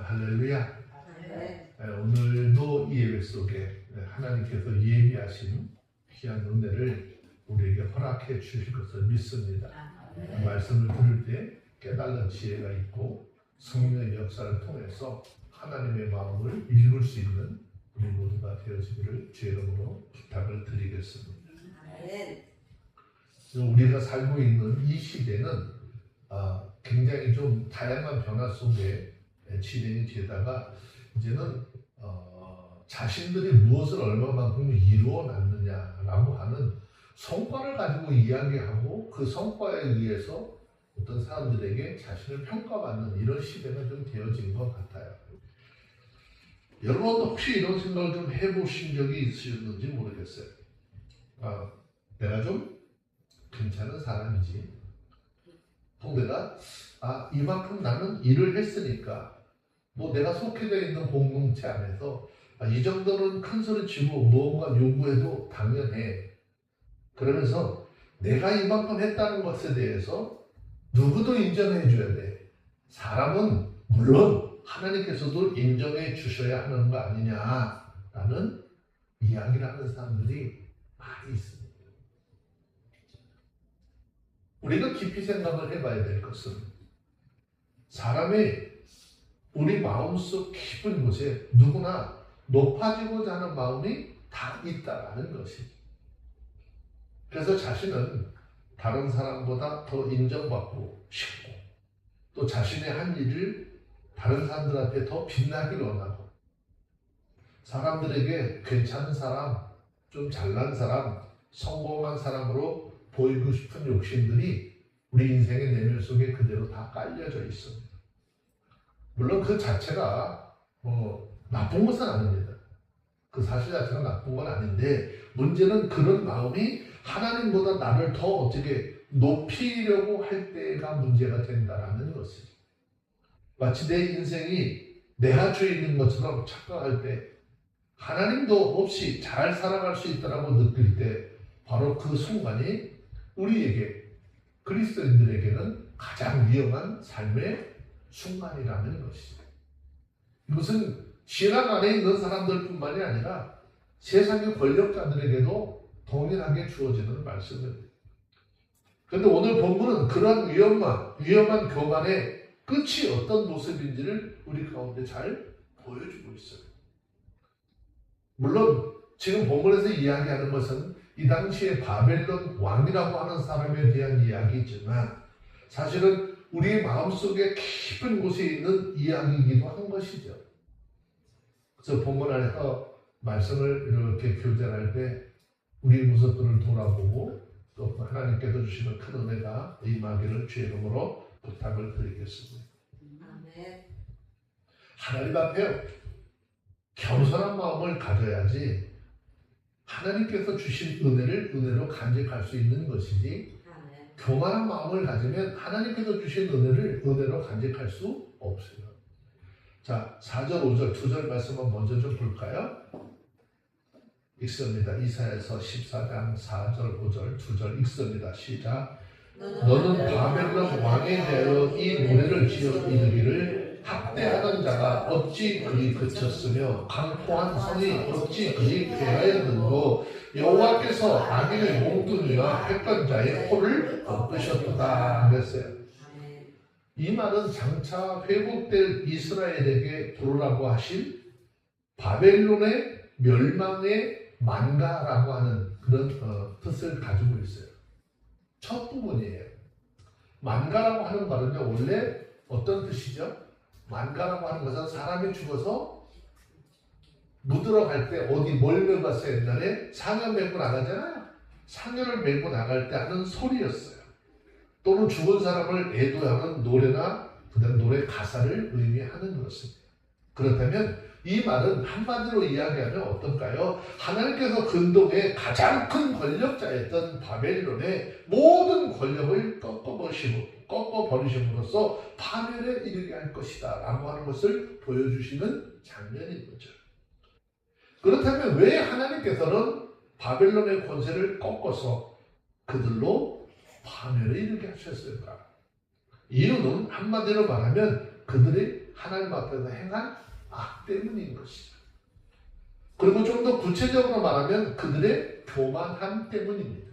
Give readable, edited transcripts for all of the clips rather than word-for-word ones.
할렐루야. 네. 오늘도 이 예배 속에 하나님께서 예비하신 귀한 은혜를 우리에게 허락해 주실 것을 믿습니다. 말씀을 들을 때 깨달은 지혜가 있고 성령의 역사를 통해서 하나님의 마음을 읽을 수 있는 우리 모두가 되어지기를 주의 이름으로 부탁을 드리겠습니다. 우리가 살고 있는 이 시대는 굉장히 좀 다양한 변화 속에 진행이 되다가 이제는 자신들이 무엇을 얼마만큼 이루어놨느냐라고 하는 성과를 가지고 이야기하고 그 성과에 의해서 어떤 사람들에게 자신을 평가받는 이런 시대가 좀 되어진 것 같아요. 여러분 혹시 이런 생각을 좀 해보신 적이 있으셨는지 모르겠어요. 내가 좀 괜찮은 사람이지. 또 내가 이만큼 나는 일을 했으니까 뭐 내가 속해져 있는 공동체 안에서 이 정도는 큰 소리 치고 무언가 요구해도 당연해. 그러면서 내가 이만큼 했다는 것에 대해서 누구도 인정해 줘야 돼. 사람은 물론 하나님께서도 인정해 주셔야 하는 거 아니냐라는 이야기를 하는 사람들이 많이 있습니다. 우리가 깊이 생각을 해봐야 될 것은 사람의 우리 마음속 깊은 곳에 누구나 높아지고자 하는 마음이 다 있다라는 것이죠. 그래서 자신은 다른 사람보다 더 인정받고 싶고 또 자신의 한 일을 다른 사람들한테 더 빛나기를 원하고 사람들에게 괜찮은 사람, 좀 잘난 사람, 성공한 사람으로 보이고 싶은 욕심들이 우리 인생의 내면 속에 그대로 다 깔려져 있습니다. 물론 그 자체가 나쁜 것은 아닙니다. 그 사실 자체가 나쁜 건 아닌데 문제는 그런 마음이 하나님보다 나를 더 어떻게 높이려고 할 때가 문제가 된다라는 것이죠. 마치 내 인생이 내가 주인인 것처럼 착각할 때 하나님도 없이 잘 살아갈 수 있다고 느낄 때 바로 그 순간이 우리에게 그리스도인들에게는 가장 위험한 삶의 순간이라는 것이죠. 이것은 신앙 안에 있는 사람들뿐만이 아니라 세상의 권력자들에게도 동일하게 주어지는 말씀입니다. 그런데 오늘 본문은 그런 위험한 교만의 끝이 어떤 모습인지를 우리 가운데 잘 보여주고 있어요. 물론 지금 본문에서 이야기하는 것은 이 당시에 바벨론 왕이라고 하는 사람에 대한 이야기이지만 사실은 우리의 마음속에 깊은 곳에 있는 이야기이기도 한 것이죠. 그래서 본문 안에서 말씀을 이렇게 교제할 때 우리 모습들을 돌아보고 또 하나님께서 주시는 큰 은혜가 임하기를 주의 이름으로 부탁을 드리겠습니다. 하나님 앞에 겸손한 마음을 가져야지 하나님께서 주신 은혜를 은혜로 간직할 수 있는 것이지 교만한 마음을 가지면 하나님께서 주신 은혜를 은혜로 간직할 수 없어요. 자, 4절, 5절, 2절 말씀을 먼저 좀 볼까요? 읽습니다. 이사야서 14장 4절, 5절, 2절 읽습니다. 시작. 너는 바벨론 왕에 대하여 이 노래를 지어 이르기를 학대하던 자가 어찌 그리 그쳤으며 강포한 성이 어찌 그리 폐하였는고 여호와께서 악인의 몽둥이와 패권자의 코를 꺾으셨도다 그랬어요. 이 말은 장차 회복될 이스라엘에게 도르라고 하신 바벨론의 멸망의 만가라고 하는 그런 뜻을 가지고 있어요. 첫 부분이에요. 만가라고 하는 말은요, 원래 어떤 뜻이죠? 만가라고 하는 것은 사람이 죽어서 묻으러 갈 때 어디 뭘 메고 갔어요? 옛날에 상여 메고 나가잖아요. 상여를 메고 나갈 때 하는 소리였어요. 또는 죽은 사람을 애도하는 노래나 그다음 노래 가사를 의미하는 것입니다. 그렇다면 이 말은 한마디로 이야기하면 어떨까요? 하나님께서 근동의 가장 큰 권력자였던 바벨론의 모든 권력을 꺾어버리심으로써 파멸에 이르게 할 것이다 라고 하는 것을 보여주시는 장면인 거죠. 그렇다면 왜 하나님께서는 바벨론의 권세를 꺾어서 그들로 파멸에 이르게 하셨을까? 이유는 한마디로 말하면 그들의 하나님 앞에서 행한 악 때문인 것이죠. 그리고 좀 더 구체적으로 말하면 그들의 교만함 때문입니다.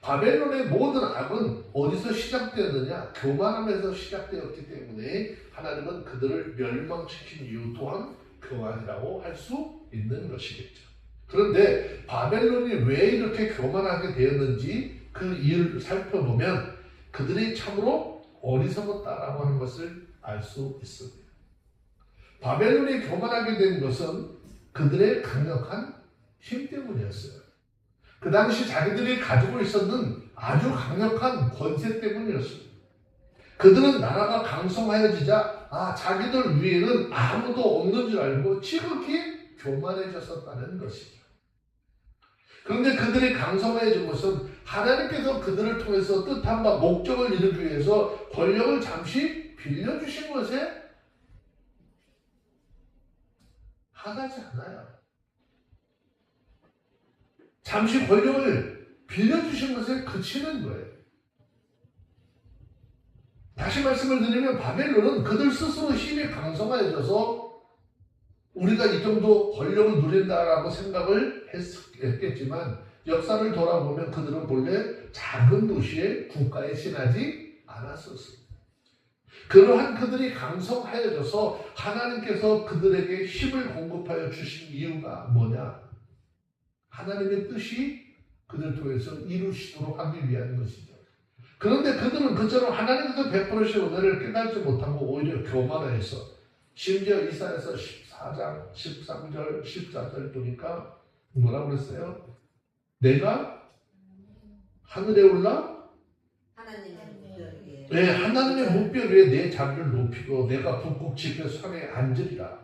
바벨론의 모든 악은 어디서 시작되었느냐? 교만함에서 시작되었기 때문에 하나님은 그들을 멸망시킨 이유 또한 교만이라고 할 수 있는 것이겠죠. 그런데 바벨론이 왜 이렇게 교만하게 되었는지 그 이유를 살펴보면 그들이 참으로 어리석었다라고 하는 것을 알 수 있습니다. 바벨론이 교만하게 된 것은 그들의 강력한 힘 때문이었어요. 그 당시 자기들이 가지고 있었는 아주 강력한 권세 때문이었습니다. 그들은 나라가 강성하여지자 자기들 위에는 아무도 없는 줄 알고 지극히 교만해졌었다는 것이죠. 그런데 그들이 강성해진 것은 하나님께서 그들을 통해서 뜻한 바 목적을 이루기 위해서 권력을 잠시 빌려주신 것에 하나지 않아요. 잠시 권력을 빌려주신 것에 그치는 거예요. 다시 말씀을 드리면 바벨론은 그들 스스로 힘이 강성해져서 우리가 이 정도 권력을 누린다라고 생각을 했겠지만 역사를 돌아보면 그들은 본래 작은 도시의 국가에 지나지 않았었습니다. 그러한 그들이 강성하여져서 하나님께서 그들에게 힘을 공급하여 주신 이유가 뭐냐? 하나님의 뜻이 그들 통해서 이루시도록 하기 위한 것이죠. 그런데 그들은 그처럼 하나님께서 베풀으신 은혜를 깨닫지 못하고 오히려 교만해서 심지어 이사야서 14장 13절 14절 보니까 뭐라고 그랬어요? 내가 하늘에 올라 하나님의 묵별 위에 내 자리를 높이고 내가 북극 지표 산에 앉으리라.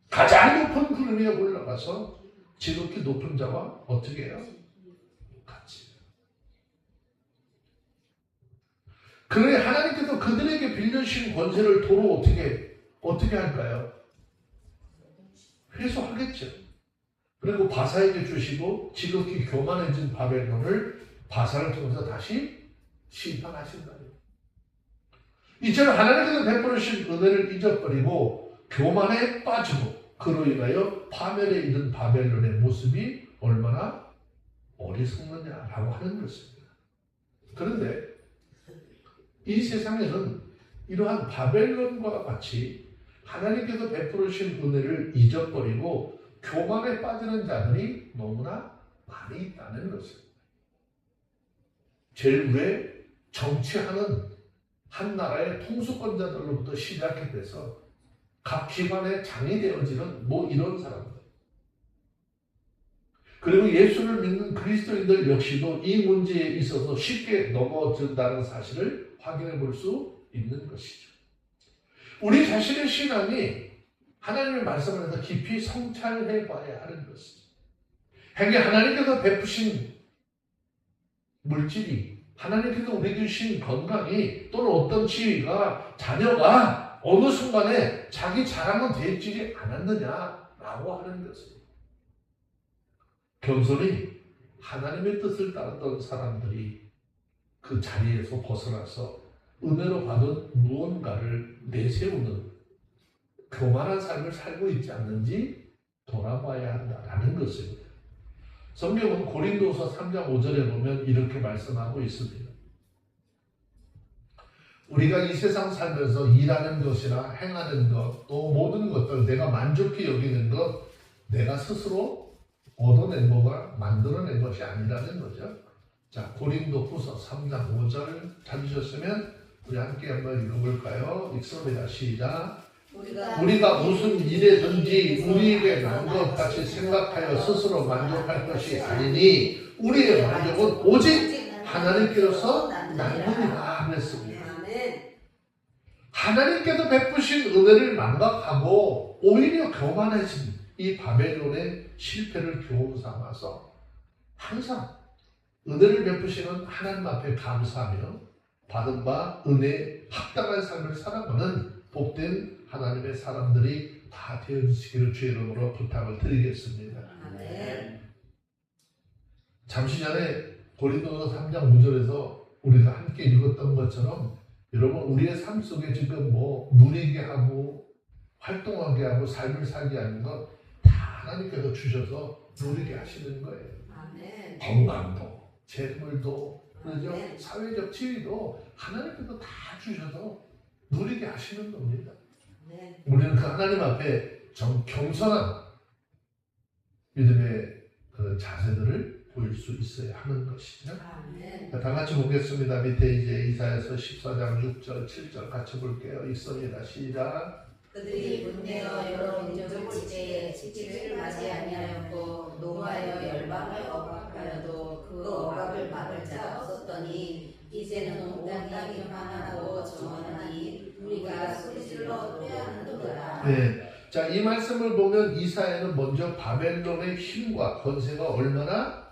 가장 높은 구름 위에 올라가서 지극히 높은 자와 어떻게 해요? 같이. 그래 하나님께서 그들에게 빌려주신 권세를 도로 어떻게 할까요? 회수하겠죠. 그리고 바사에게 주시고 지극히 교만해진 바벨론을 바사를 통해서 다시 심판하신다. 이처럼 하나님께서 베풀으신 은혜를 잊어버리고 교만에 빠지고 그로 인하여 파멸에 이른 바벨론의 모습이 얼마나 어리석느냐라고 하는 것입니다. 그런데 이 세상에는 이러한 바벨론과 같이 하나님께서 베풀으신 은혜를 잊어버리고 교만에 빠지는 자들이 너무나 많이 있다는 것입니다. 제일 위에 정치하는 한 나라의 통수권자들로부터 시작해서 각 기관의 장이 되어지는 이런 사람들. 그리고 예수를 믿는 그리스도인들 역시도 이 문제에 있어서 쉽게 넘어진다는 사실을 확인해 볼 수 있는 것이죠. 우리 자신의 신앙이 하나님의 말씀을 해서 깊이 성찰해 봐야 하는 것이죠. 행여 하나님께서 베푸신 물질이 하나님께서 우리에게 주신 건강이 또는 어떤 지위가 자녀가 어느 순간에 자기 자랑은 되지지 않았느냐라고 하는 것입니다. 겸손히 하나님의 뜻을 따랐던 사람들이 그 자리에서 벗어나서 은혜로 받은 무언가를 내세우는 교만한 삶을 살고 있지 않는지 돌아봐야 한다는 것입니다. 성경은 고린도서 3장 5절에 보면 이렇게 말씀하고 있습니다. 우리가 이 세상 살면서 일하는 것이나 행하는 것, 또 모든 것들 내가 만족히 여기는 것, 내가 스스로 얻어낸 거가 만들어낸 것이 아니라는 거죠. 자, 고린도후서 3장 5절 찾으셨으면 우리 함께 한번 읽어볼까요? 읽습니다. 시작. 우리가 무슨 일에든지 우리에게 난 것 같이 생각하여 스스로 만족할 것이 아니니 우리의 만족은 오직 하나님께로서 나느니라 그랬습니다. 하나님께서 베푸신 은혜를 망각하고 오히려 교만해진 이 바벨론의 실패를 교훈 삼아서 항상 은혜를 베푸시는 하나님 앞에 감사하며 받은 바 은혜에 합당한 삶을 살아가는 복된 하나님의 사람들이 다 되어주시기를 주의 이름으로 부탁을 드리겠습니다. 아멘. 잠시 전에 고린도서 3장 5절에서 우리가 함께 읽었던 것처럼 여러분 우리의 삶 속에 지금 뭐 누리게 하고 활동하게 하고 삶을 살게 하는 건 다 하나님께서 주셔서 누리게 하시는 거예요. 아멘. 건강도, 재물도, 그죠? 아멘. 사회적 지위도 하나님께서 다 주셔서 누리게 하시는 겁니다. 아멘. 우리는 그 하나님 앞에 좀 겸손한 믿음의 그런 자세들을 보일 수 있어야 하는 것이죠. 아멘. 다 같이 보겠습니다. 밑에 이제 이사야서 14장 6절, 7절 같이 볼게요. 있습니다. 시작. 그들이 분내어 여러 민족을 지치를 맞이 아니하였고 노하여 열방을 억압하여도 그 억압을 막을 자가 없었더니 이제는 온 땅이 평안하고 정원하니 우리가 소리질러 노래하는도다. 네. 자, 이 말씀을 보면 이사야는 먼저 바벨론의 힘과 권세가 얼마나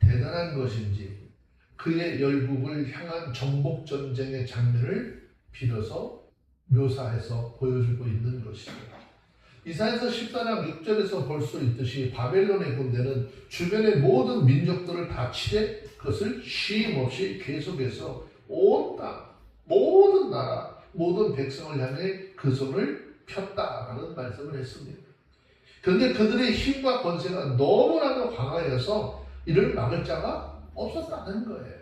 대단한 것인지 그의 열국을 향한 정복 전쟁의 장면을 빌어서 묘사해서 보여주고 있는 것입니다. 이사야서 14장 6절에서 볼 수 있듯이 바벨론의 군대는 주변의 모든 민족들을 다 치되 그것을 쉼 없이 계속해서 온 땅, 모든 나라, 모든 백성을 향해 그 손을 폈다라는 말씀을 했습니다. 그런데 그들의 힘과 권세가 너무나도 강하여서 이를 막을 자가 없었다는 거예요.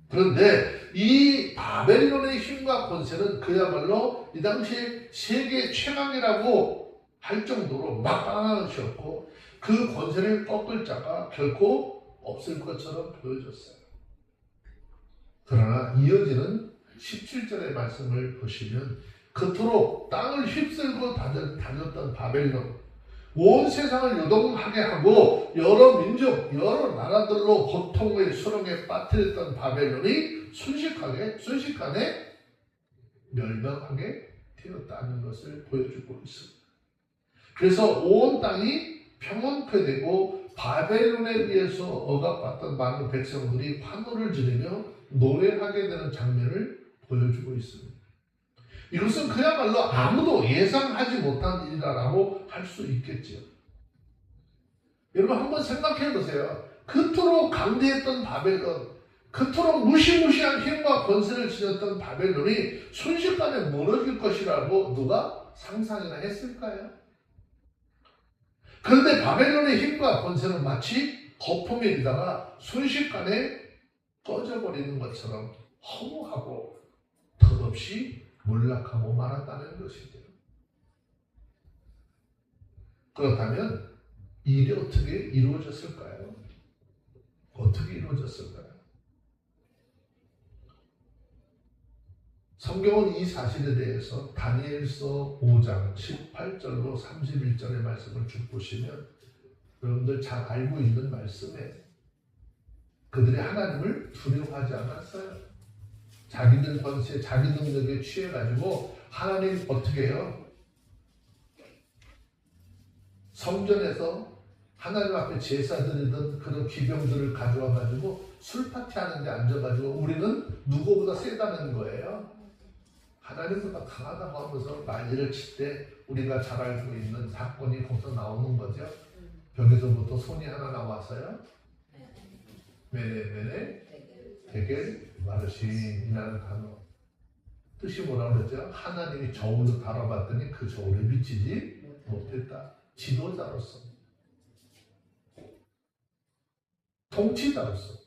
그런데 이 바벨론의 힘과 권세는 그야말로 이 당시에 세계 최강이라고 할 정도로 막강한 것이었고 그 권세를 꺾을 자가 결코 없을 것처럼 보여졌어요. 그러나 이어지는 17절의 말씀을 보시면 그토록 땅을 휩쓸고 다녔던 바벨론, 온 세상을 요동하게 하고 여러 민족, 여러 나라들로 고통의 수렁에 빠뜨렸던 바벨론이 순식간에 멸망하게 되었다는 것을 보여주고 있습니다. 그래서 온 땅이 평온케 되고 바벨론에 의해서 억압받던 많은 백성들이 환호를 지르며 노래하게 되는 장면을 보여주고 있습니다. 이것은 그야말로 아무도 예상하지 못한 일이라고 할 수 있겠죠. 여러분 한번 생각해 보세요. 그토록 강대했던 바벨론, 그토록 무시무시한 힘과 권세를 지녔던 바벨론이 순식간에 무너질 것이라고 누가 상상이나 했을까요? 그런데 바벨론의 힘과 권세는 마치 거품에 있다가 순식간에 꺼져버리는 것처럼 허무하고 덧없이 몰락하고 말았다는 것이죠. 그렇다면 일이 어떻게 이루어졌을까요? 어떻게 이루어졌을까요? 성경은 이 사실에 대해서 다니엘서 5장 18절로 31절의 말씀을 쭉 보시면 여러분들 잘 알고 있는 말씀에 그들이 하나님을 두려워하지 않았어요. 자기들 권세, 자기 능력에 취해가지고 하나님 어떻게 해요? 성전에서 하나님 앞에 제사 드리던 그런 기병들을 가져와가지고 술 파티하는 데 앉아가지고 우리는 누구보다 세다는 거예요. 하나님보다 강하다고 하면서 난리를 칠 때 우리가 잘 알고 있는 사건이 거기서 나오는 거죠. 벽에서부터 손이 하나 나왔어요. 메네 되게 마르신이라는 단어. 뜻이 뭐라고 그랬죠? 하나님이 저울로 달아봤더니 그 저울에 미치지 못했다. 지도자로서, 통치자로서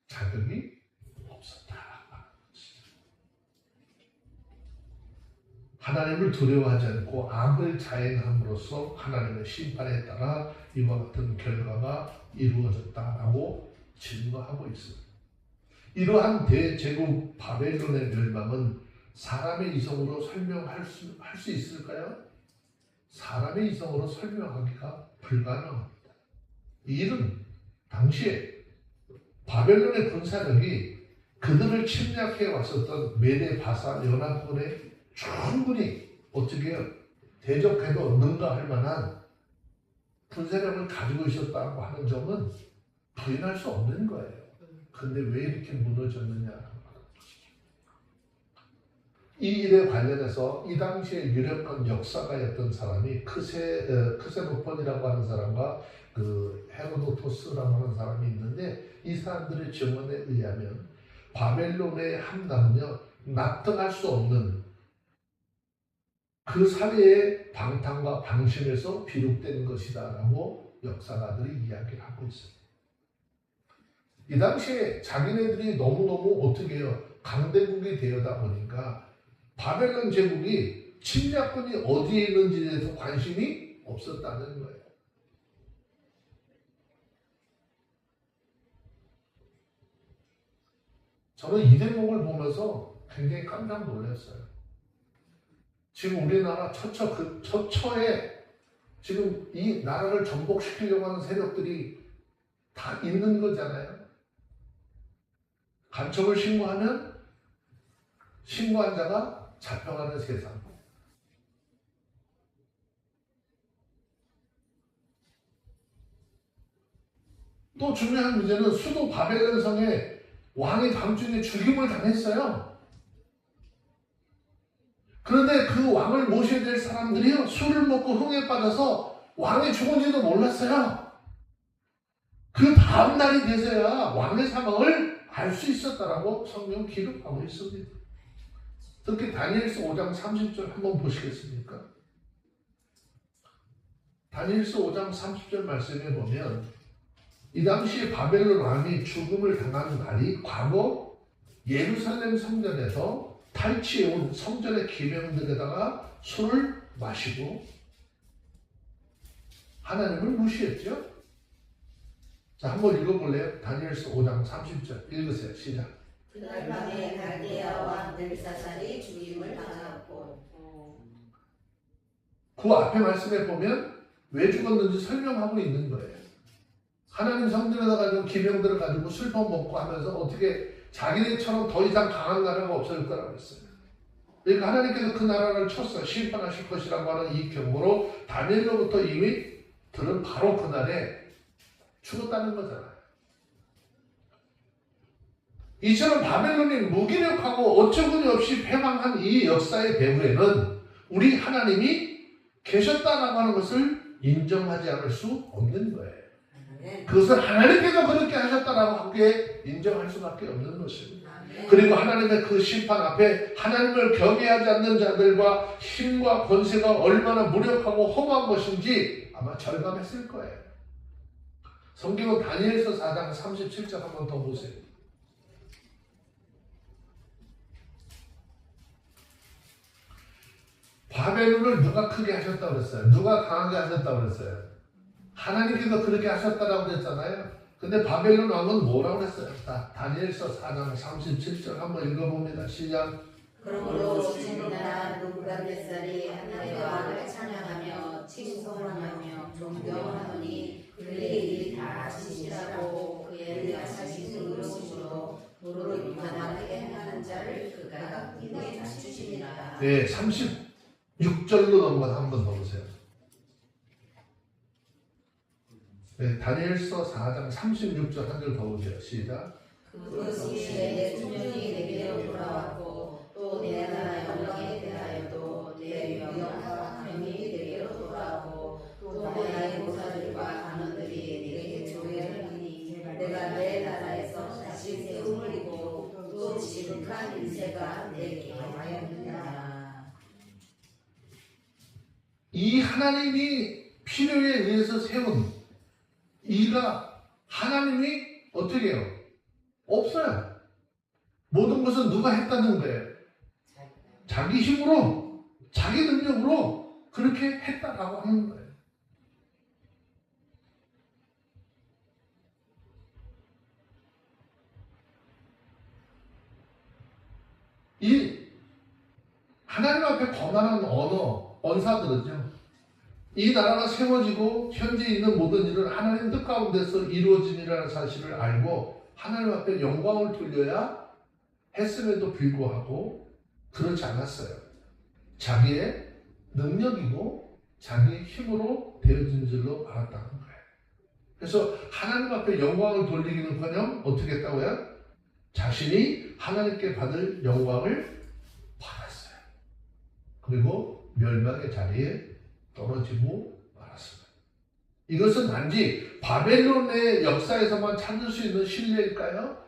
자격이 없었다. 하나님을 두려워하지 않고 악을 자행함으로써 하나님의 심판에 따라 이와 같은 결과가 이루어졌다라고 증거하고 있습니다. 이러한 대제국 바벨론의 멸망은 사람의 이성으로 설명할 수 있을까요? 사람의 이성으로 설명하기가 불가능합니다. 이 일은 당시에 바벨론의 군사력이 그들을 침략해 왔었던 메데 바사 연합군에 충분히 어떻게 해요? 대적해도 능가할 만한 군사력을 가지고 있었다고 하는 점은 부인할 수 없는 거예요. 근데 왜 이렇게 무너졌느냐? 이 일에 관련해서 이 당시에 유력한 역사가였던 사람이 크세노폰이라고 하는 사람과 그 헤로도토스라고 하는 사람이 있는데 이 사람들의 증언에 의하면 바벨론의 함남은요 납득할 수 없는 그 사회의 방탕과 방심에서 비롯된 것이다라고 역사가들이 이야기를 하고 있습니다. 이 당시에 자기네들이 너무너무 어떻게 해요? 강대국이 되어다 보니까 바벨론 제국이 침략군이 어디에 있는지에 대해서 관심이 없었다는 거예요. 저는 이 대목을 보면서 굉장히 깜짝 놀랐어요. 지금 우리나라 처처에 지금 이 나라를 전복시키려고 하는 세력들이 다 있는 거잖아요. 간첩을 신고하면 신고한 자가 잡혀가는 세상. 또 중요한 문제는 수도 바벨론 성에 왕이 밤중에 죽임을 당했어요. 그런데 그 왕을 모셔야 될 사람들이요, 술을 먹고 흥에 빠져서 왕이 죽은지도 몰랐어요. 그 다음 날이 돼서야 왕의 사망을 알 수 있었다라고 성경 기록하고 있습니다. 특히 다니엘서 5장 30절 한번 보시겠습니까? 다니엘서 5장 30절 말씀에 보면 이 당시 바벨론 왕이 죽음을 당한 날이 과거 예루살렘 성전에서 탈취해온 성전의 기명들에다가 술을 마시고 하나님을 무시했죠. 자, 한번 읽어볼래요? 다니엘서 5장 30절 읽으세요. 시작. 그날 밤에 갈대아 왕 벨사살이 죽임을 당하고 그 앞에 말씀에 보면 왜 죽었는지 설명하고 있는 거예요. 하나님 성전에다가 좀 기명들을 가지고 슬퍼 먹고 하면서 어떻게 자기네처럼 더 이상 강한 나라가 없을 거라고 했어요. 그러니까 하나님께서 그 나라를 쳤어요. 심판하실 것이라고 하는 이 경고로 다니엘로부터 이미 들은 바로 그날에 죽었다는 거잖아요. 이처럼 바벨론이 무기력하고 어처구니 없이 패망한 이 역사의 배후에는 우리 하나님이 계셨다라고 하는 것을 인정하지 않을 수 없는 거예요. 그것을 하나님께서 그렇게 하셨다라고 하기에 인정할 수밖에 없는 것입니다. 그리고 하나님의 그 심판 앞에 하나님을 경외하지 않는 자들과 힘과 권세가 얼마나 무력하고 험한 것인지 아마 절감했을 거예요. 성경은 다니엘서 4장 37절 한번 더 보세요. 바벨론을 누가 크게 하셨다고 그랬어요? 누가 강하게 하셨다고 그랬어요? 하나님께서 그렇게 하셨다고 그랬잖아요. 근데 바벨론 왕은 뭐라고 그랬어요? 다니엘서 4장 37절 한번 읽어봅니다. 시작. 그러므로 신나라 느부갓네살이 하나님의 왕을 찬양하며 칭송하며 존경하노니 그의 일이 다 진실하고 그의 자신이 의로우시로 도로 이만하게 행하는 자를 그가 힘에 낮추시니라. 네, 36절로 넘어가서 한번 더 보세요. 네, 다니엘서 4장 36절 한 절 더 보세요. 시작. 그 시기에 내 충전이 내게로 돌아왔고 또 내 나라 영광에 대하여도 내 명령과 명이 내게로 돌아오고 또 나의 모사들과 간원들이 내게 조회를 하니 내가 내 나라에서 다시 세움을 입고 또 지극한 인세가 내게 하였느냐. 이 하나님이 필요에 의해서 세운 이가 하나님이 어떻게 해요? 없어요. 모든 것은 누가 했다는 거예요? 자기 힘으로, 자기 능력으로 그렇게 했다라고 하는 거예요. 이 하나님 앞에 거만한 언사들은요, 이 나라가 세워지고 현재 있는 모든 일은 하나님 뜻 가운데서 이루어짐이라는 사실을 알고 하나님 앞에 영광을 돌려야 했음에도 불구하고 그렇지 않았어요. 자기의 능력이고 자기의 힘으로 되어진 줄로 알았다는 거예요. 그래서 하나님 앞에 영광을 돌리기는커녕 어떻게 했다고요? 자신이 하나님께 받을 영광을 받았어요. 그리고 멸망의 자리에 떨어지고 말았습니다. 이것은 단지 바벨론의 역사에서만 찾을 수 있는 신뢰일까요?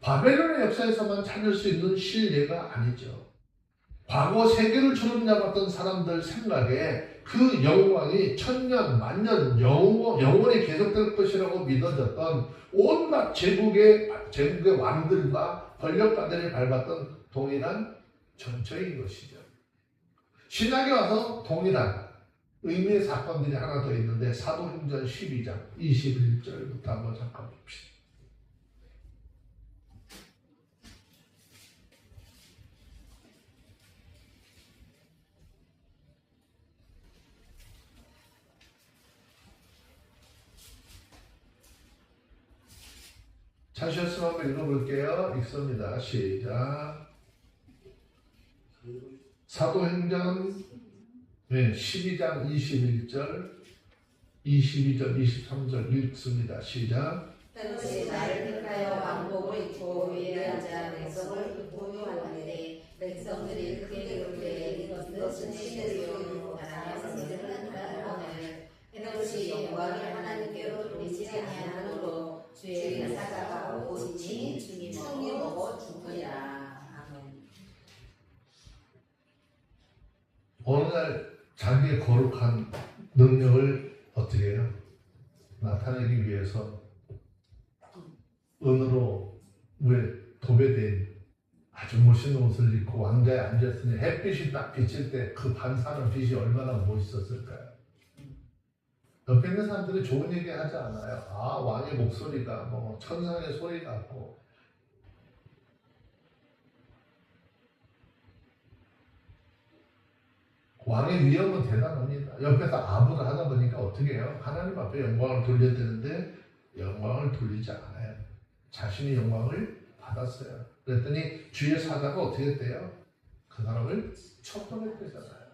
바벨론의 역사에서만 찾을 수 있는 실예가 아니죠. 과거 세계를 주름잡았던 사람들 생각에 그 영광이 천년, 만년, 영원히 계속될 것이라고 믿어졌던 온갖 제국의 왕들과 권력가들이 밟았던 동일한 전처인 것이죠. 신약에 와서 동일한 의미의 사건들이 하나 더 있는데 사도행전 12장 21절부터 한번 잠깐 봅시다. 찾으셨으면 한번 읽어볼게요. 읽습니다. 시작. 사도행전 12장 21절, 22절, 23절 읽습니다. 시작. 당시 나를 택하여 왕복을 입고 위에 앉아 백성을 보유하는데 백성들이 크게 이르되 이것은 신의 소유로 하나님의 성전을 하나님을 헤롯이 영광을 하나님께로 돌리지 아니하므로 주의 사자가 오시니 충이 먹어 죽으리라. 아멘. 어느 날 자기의 거룩한 능력을 어떻게 해요? 나타내기 위해서 은으로 도배된 아주 멋있는 옷을 입고 왕자에 앉았으니 햇빛이 딱 비칠 때 그 반사하는 빛이 얼마나 멋있었을까요? 옆에 있는 사람들이 좋은 얘기 하지 않아요. 아, 왕의 목소리가 뭐 천상의 소리 같고. 왕의 위엄은 대단합니다. 옆에서 아부를 하다 보니까 어떻게 해요? 하나님 앞에 영광을 돌려야 되는데 영광을 돌리지 않아요. 자신의 영광을 받았어요. 그랬더니 주의 사자가 어떻게 했대요? 그 사람을 쳐버렸대잖아요.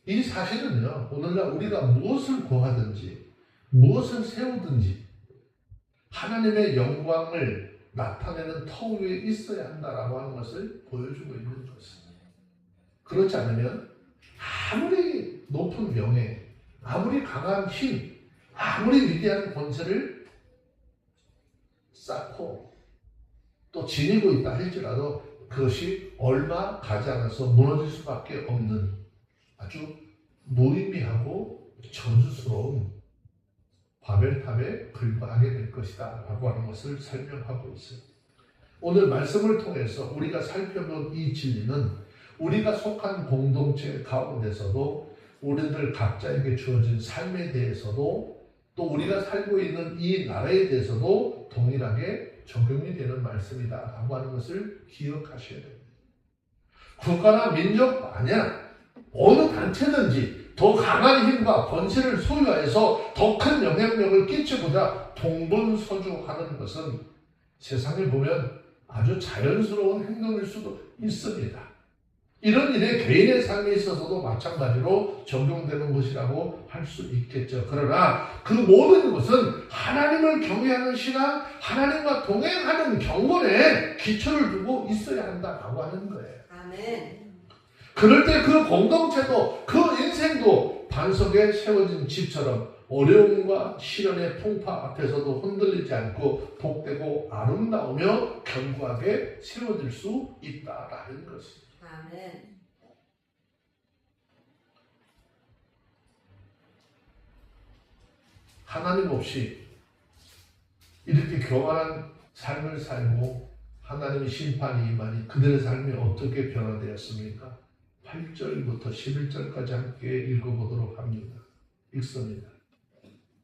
이 사실은요, 오늘날 우리가 무엇을 구하든지 무엇을 세우든지 하나님의 영광을 나타내는 터 위에 있어야 한다라고 하는 것을 보여주고 있는 것입니다. 그렇지 않으면 아무리 높은 명예, 아무리 강한 힘, 아무리 위대한 권세를 쌓고 또 지니고 있다 할지라도 그것이 얼마 가지 않아서 무너질 수밖에 없는 아주 무의미하고 저주스러운 바벨탑에 불과하게 될 것이다 라고 하는 것을 설명하고 있어요. 오늘 말씀을 통해서 우리가 살펴본 이 진리는 우리가 속한 공동체 가운데서도 우리들 각자에게 주어진 삶에 대해서도 또 우리가 살고 있는 이 나라에 대해서도 동일하게 적용이 되는 말씀이다 라고 하는 것을 기억하셔야 됩니다. 국가나 민족 아니야 어느 단체든지 더 강한 힘과 권세를 소유하여서 더 큰 영향력을 끼치고자 동분서주하는 것은 세상을 보면 아주 자연스러운 행동일 수도 있습니다. 이런 일에 개인의 삶에 있어서도 마찬가지로 적용되는 것이라고 할 수 있겠죠. 그러나 그 모든 것은 하나님을 경외하는 신앙, 하나님과 동행하는 경건에 기초를 두고 있어야 한다라고 하는 거예요. 아멘. 그럴 때 그 공동체도 그 인생도 반석에 세워진 집처럼 어려움과 시련의 풍파 앞에서도 흔들리지 않고 복되고 아름다우며 견고하게 세워질 수 있다라는 것입니다. 아멘. 하나님 없이 이렇게 교만한 삶을 살고 하나님의 심판이 임하니 그들의 삶이 어떻게 변화되었습니까? 8절부터 11절까지 함께 읽어보도록 합니다. 읽습니다.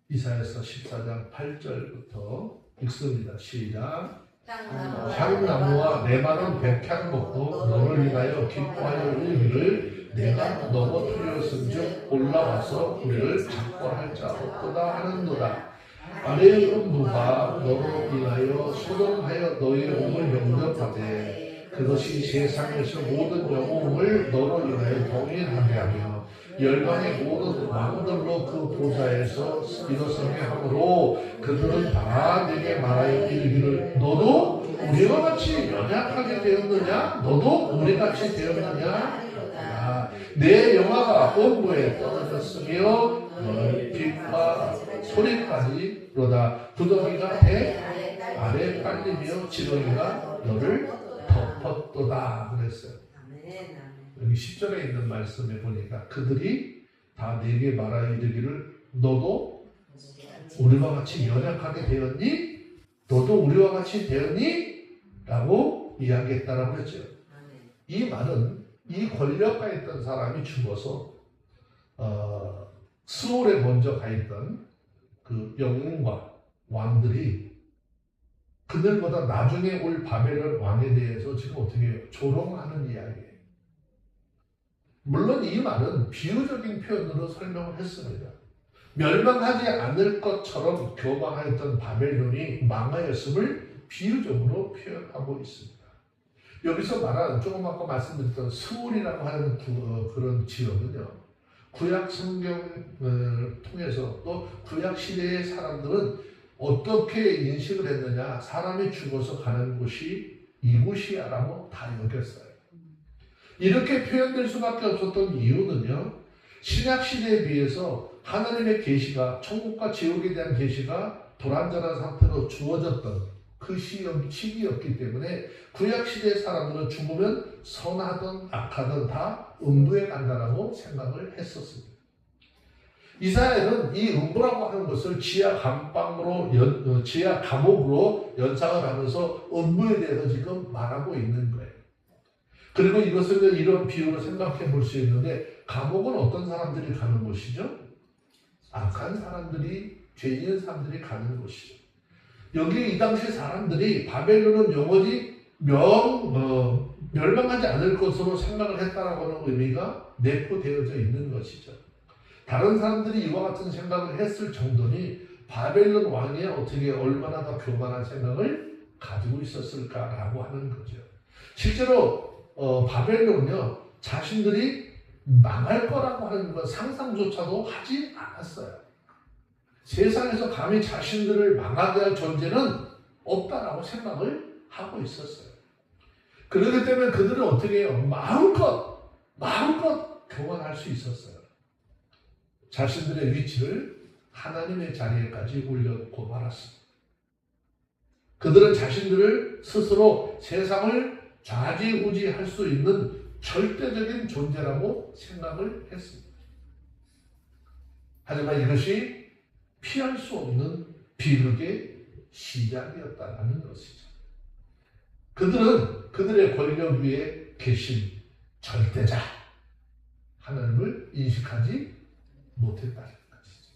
이사야서 14장 8절부터 읽습니다. 시작. 향나무와 레바논 백향목도 너를 위하여 기뻐하여 울기를 내가 넘어뜨렸은즉 올라와서 우리를 작벌할 자 없도다 하는도다. 아래의 음부가 너로 인하여 소동하여 너의 몸을 영접하되 그것이 세상에서 모든 영웅을 너로 인하여 동일하게 하며 열방의 모든 왕들로 그 보좌에서 일어서게 하므로 그들은 다 내게 말하여 이르기를 너도 우리와 같이 연약하게 되었느냐? 너도 우리같이 되었느냐? 내 영화가 온부에 떨어졌으며 너의 빛과 소리까지로다. 구덩이가 배 아래 깔리며 지렁이가 너를 덮었도다 그랬어요. 여기 10절에 있는 말씀에 보니까 그들이 다 내게 말하 이르기를 너도 우리와 같이 연약하게 되었니? 너도 우리와 같이 되었니? 라고 이야기했다라고 했죠. 이 말은 이 권력가 있던 사람이 죽어서 스올에 먼저 가 있던 그 영웅과 왕들이 그들보다 나중에 올 바벨론 왕에 대해서 지금 어떻게 해요? 조롱하는 이야기예요. 물론 이 말은 비유적인 표현으로 설명을 했습니다. 멸망하지 않을 것처럼 교만하였던 바벨론이 망하였음을 비유적으로 표현하고 있습니다. 여기서 말한 조금 아까 말씀드렸던 스울이라고 하는 그런 지역은요, 구약 성경을 통해서 또 구약 시대의 사람들은 어떻게 인식을 했느냐, 사람이 죽어서 가는 곳이 이곳이야라고 다 여겼어요. 이렇게 표현될 수밖에 없었던 이유는요, 신약 시대에 비해서 하나님의 계시가, 천국과 지옥에 대한 계시가 불완전한 상태로 주어졌던 그 시기였기 때문에 구약 시대의 사람들은 죽으면 선하든 악하든 다 음부에 간다라고 생각을 했었습니다. 이사야는 이 음부라고 하는 것을 지하 감방으로 지하 감옥으로 연상을 하면서 음부에 대해서 지금 말하고 있는 거예요. 그리고 이것을 이런 비유로 생각해 볼 수 있는데, 감옥은 어떤 사람들이 가는 곳이죠? 악한 사람들이, 죄 있는 사람들이 가는 곳이죠. 여기 이 당시 사람들이 바벨론은 영원히 멸망하지 않을 것으로 생각을 했다라고 하는 의미가 내포되어져 있는 것이죠. 다른 사람들이 이와 같은 생각을 했을 정도니 바벨론 왕이 어떻게 얼마나 더 교만한 생각을 가지고 있었을까라고 하는 거죠. 실제로 바벨론은요, 자신들이 망할 거라고 하는 건 상상조차도 하지 않았어요. 세상에서 감히 자신들을 망하게 할 존재는 없다라고 생각을 하고 있었어요. 그렇기 때문에 그들은 어떻게 해요? 마음껏 교만할 수 있었어요. 자신들의 위치를 하나님의 자리에까지 올려놓고 말았습니다. 그들은 자신들을 스스로 세상을 좌지우지할 수 있는 절대적인 존재라고 생각을 했습니다. 하지만 이것이 피할 수 없는 비극의 시작이었다는 것이죠. 그들은 그들의 권력 위에 계신 절대자 하나님을 인식하지 못했다는 것이죠.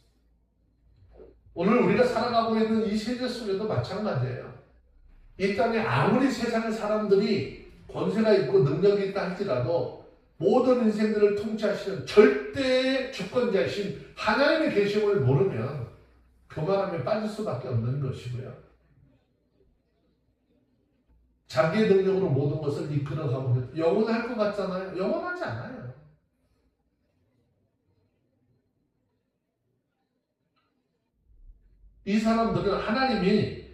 오늘 우리가 살아가고 있는 이 세계 속에도 마찬가지예요. 이 땅에 아무리 세상의 사람들이 권세가 있고 능력이 있다 할지라도 모든 인생들을 통치하시는 절대의 주권자이신 하나님의 계심을 모르면 교만함에 빠질 수밖에 없는 것이고요. 자기의 능력으로 모든 것을 이끌어가면 영원할 것 같잖아요. 영원하지 않아요. 이 사람들은 하나님의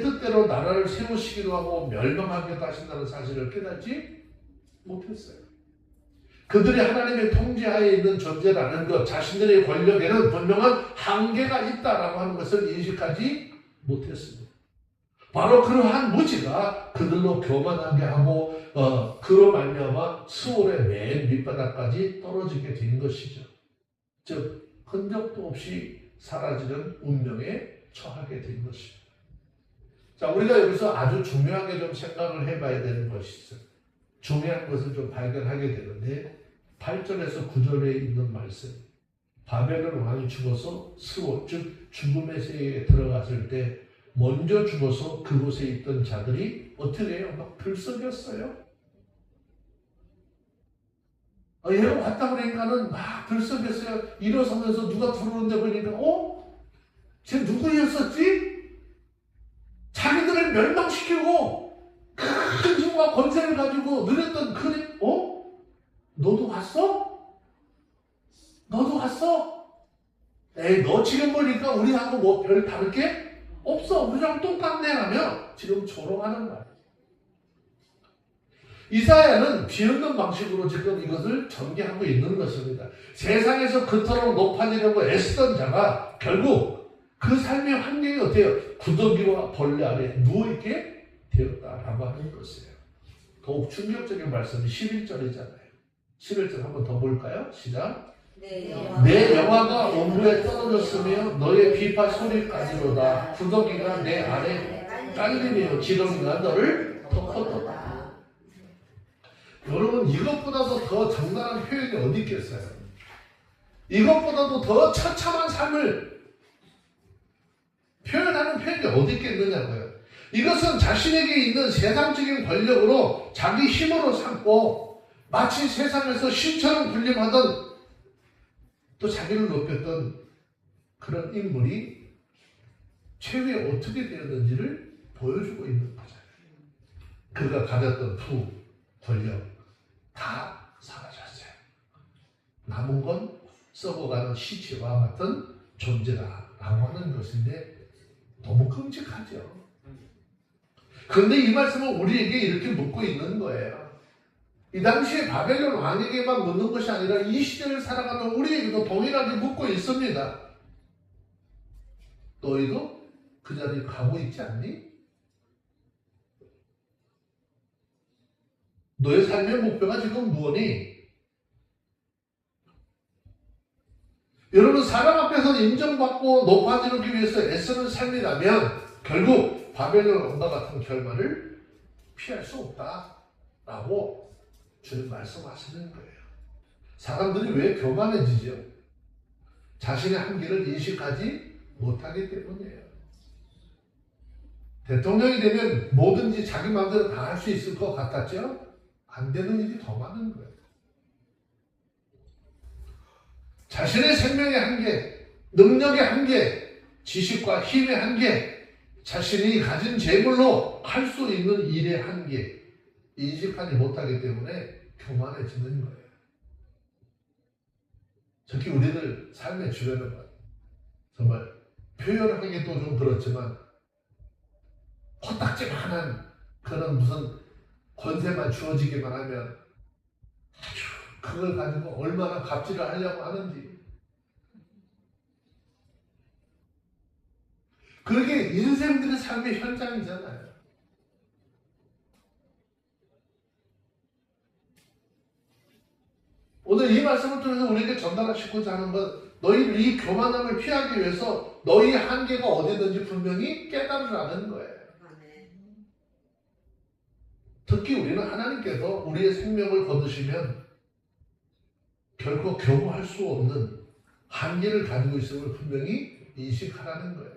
뜻대로 나라를 세우시기도 하고 멸망하기도 하신다는 사실을 깨닫지 못했어요. 그들이 하나님의 통제하에 있는 존재라는 것, 자신들의 권력에는 분명한 한계가 있다라고 하는 것을 인식하지 못했습니다. 바로 그러한 무지가 그들로 교만하게 하고 그로 말미암아 수월의 맨 밑바닥까지 떨어지게 된 것이죠. 즉 흔적도 없이 사라지는 운명에 처하게 된 것입니다. 자, 우리가 여기서 아주 중요하게 좀 생각을 해봐야 되는 것이죠. 중요한 것을 좀 발견하게 되는데 8절에서 9절에 있는 말씀, 바벨론 왕이 죽어서 스올, 즉 죽음의 세계에 들어갔을 때 먼저 죽어서 그곳에 있던 자들이 어떻게 해요? 막 들썩였어요. 얘가 왔다 그러니까는 막 들썩였어요. 일어서면서 누가 들어오는데 보니까 쟤 누구였었지? 자기들을 멸망시키고 큰 힘과 권세를 가지고 누렸던 너도 왔어? 너도 왔어? 에이, 너 지금 보니까 우리하고 뭐 별 다를 게 없어. 그냥 똑같네 하며 지금 조롱하는 말이에요. 이사야는 비웃는 방식으로 지금 이것을 전개하고 있는 것입니다. 세상에서 그토록 높아지려고 애쓰던 자가 결국 그 삶의 환경이 어때요? 구더기와 벌레 아래 누워있게 되었다라고 하는 것이에요. 더욱 충격적인 말씀이 11절이잖아요. 11절 한번 더 볼까요? 시작. 내 영화가 온부에 떨어졌으며 너의 비파 소리까지로다. 구더기가 내 안에 깔리며 지렁이가 너를 덮었도다. 여러분, 이것보다도 더 적나라한 표현이 어디 있겠어요? 이것보다도 더 처참한 삶을 표현하는 표현이 어디 있겠느냐고요. 이것은 자신에게 있는 세상적인 권력으로 자기 힘으로 삼고 마치 세상에서 신처럼 군림하던 또 자기를 높였던 그런 인물이 최후에 어떻게 되었는지를 보여주고 있는 거잖아요. 그가 가졌던 부, 권력 다 사라졌어요. 남은 건 썩어가는 시체와 같은 존재다라고 하는 것인데 너무 끔찍하죠. 그런데 이 말씀은 우리에게 이렇게 묻고 있는 거예요. 이 당시에 바벨론 왕에게만 묻는 것이 아니라 이 시대를 살아가는 우리에게도 동일하게 묻고 있습니다. 너희도 그 자리에 가고 있지 않니? 너의 삶의 목표가 지금 무엇니? 여러분, 사람 앞에서 인정받고 높아지기 위해서 애쓰는 삶이라면 결국 바벨론 왕과 같은 결말을 피할 수 없다라고 주님 말씀하시는 거예요. 사람들이 왜 교만해지죠? 자신의 한계를 인식하지 못하기 때문이에요. 대통령이 되면 뭐든지 자기 마음대로 다 할 수 있을 것 같았죠? 안 되는 일이 더 많은 거예요. 자신의 생명의 한계, 능력의 한계, 지식과 힘의 한계, 자신이 가진 재물로 할 수 있는 일의 한계, 인식하지 못하기 때문에 교만해지는 거예요. 특히 우리들 삶의 주변에 정말 표현하기도 좀 그렇지만 코딱지만한 그런 무슨 권세만 주어지기만 하면 그걸 가지고 얼마나 갑질을 하려고 하는지. 그게 인생들의 삶의 현장이잖아요. 오늘 이 말씀을 통해서 우리에게 전달하시고자 하는 건 너희 이 교만함을 피하기 위해서 너희 한계가 어디든지 분명히 깨달으라는 거예요. 특히 우리는 하나님께서 우리의 생명을 거두시면 결코 경험할 수 없는 한계를 가지고 있음을 분명히 인식하라는 거예요.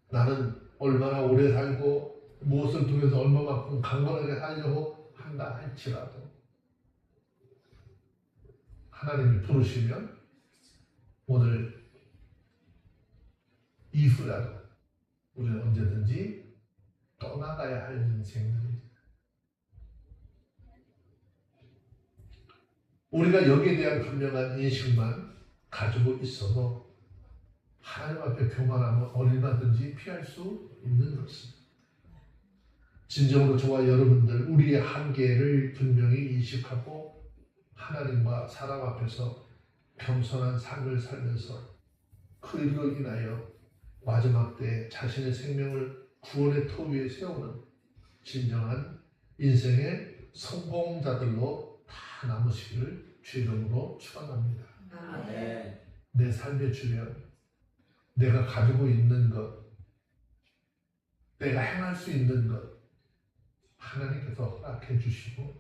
나는 얼마나 오래 살고 무엇을 통해서 얼마만큼 강건하게 살려고 한다 할지라도 하나님이 부르시면 오늘 이후라도 우리는 언제든지 떠나가야 할 인생들입니다. 우리가 여기에 대한 분명한 인식만 가지고 있어도 하나님 앞에 교만하면 얼마든지 피할 수 있는 것입니다. 진정으로 저와 여러분들 우리의 한계를 분명히 인식하고 하나님과 사람 앞에서 겸손한 삶을 살면서 그 일로 인하여 마지막 때 자신의 생명을 구원의 터 위에 세우는 진정한 인생의 성공자들로 다 남으시기를 주 이름으로 축원합니다. 아멘. 내 삶의 주변, 내가 가지고 있는 것, 내가 행할 수 있는 것 하나님께서 허락해 주시고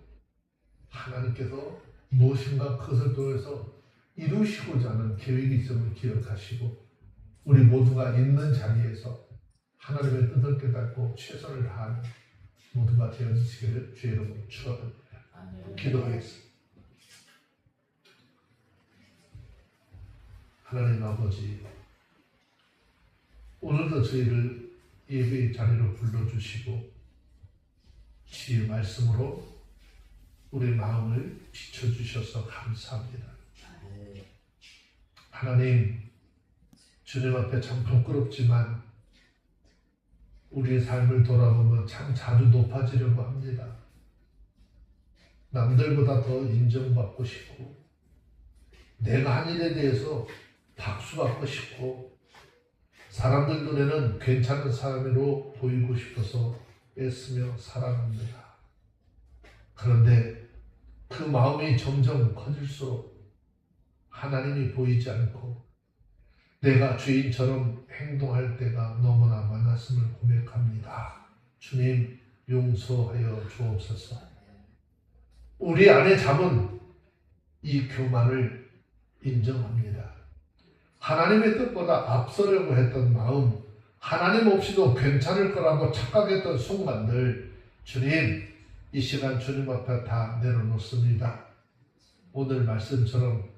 하나님께서 무엇인가 그것을 통해서 이루시고자 하는 계획이 있음을 기억하시고 우리 모두가 있는 자리에서 하나님의 뜻을 깨닫고 최선을 다하는 모두가 되어주시기를 주의 이름으로 축원합니다. 기도하겠습니다. 하나님 아버지, 오늘도 저희를 예배의 자리로 불러주시고 주의 말씀으로 우리 마음을 비춰주셔서 감사합니다. 하나님, 주님 앞에 참 부끄럽지만 우리의 삶을 돌아보면 참 자주 높아지려고 합니다. 남들보다 더 인정받고 싶고, 내가 한 일에 대해서 박수받고 싶고, 사람들 눈에는 괜찮은 사람으로 보이고 싶어서 애쓰며 살아갑니다. 그런데 그 마음이 점점 커질수록 하나님이 보이지 않고 내가 주인처럼 행동할 때가 너무나 많았음을 고백합니다. 주님 용서하여 주옵소서. 우리 안에 잠은 이 교만을 인정합니다. 하나님의 뜻보다 앞서려고 했던 마음, 하나님 없이도 괜찮을 거라고 착각했던 순간들, 주님 이 시간 주님 앞에 다 내려놓습니다. 오늘 말씀처럼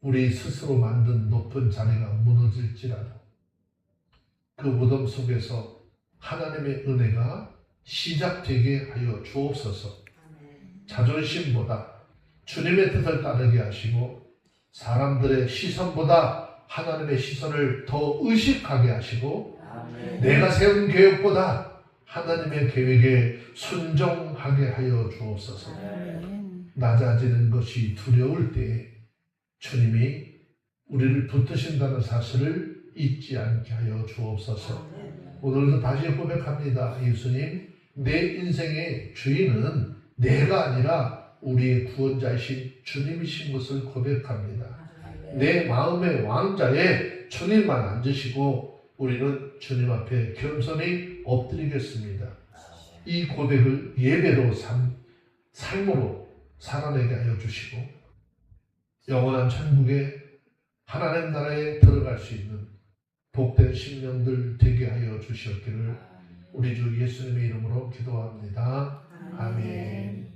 우리 스스로 만든 높은 자리가 무너질지라도 그 무덤 속에서 하나님의 은혜가 시작되게 하여 주옵소서. 자존심보다 주님의 뜻을 따르게 하시고 사람들의 시선보다 하나님의 시선을 더 의식하게 하시고 내가 세운 계획보다 하나님의 계획에 순종하게 하여 주옵소서. 낮아지는 것이 두려울 때에 주님이 우리를 붙드신다는 사실을 잊지 않게 하여 주옵소서. 오늘도 다시 고백합니다. 예수님, 내 인생의 주인은 내가 아니라 우리의 구원자이신 주님이신 것을 고백합니다. 내 마음의 왕자에 주님만 앉으시고 우리는 주님 앞에 겸손히 엎드리겠습니다. 이 고백을 예배로 삶으로 살아내게 하여 주시고 영원한 천국에 하나님 나라에 들어갈 수 있는 복된 심령들 되게 하여 주시옵기를 우리 주 예수님의 이름으로 기도합니다. 아멘.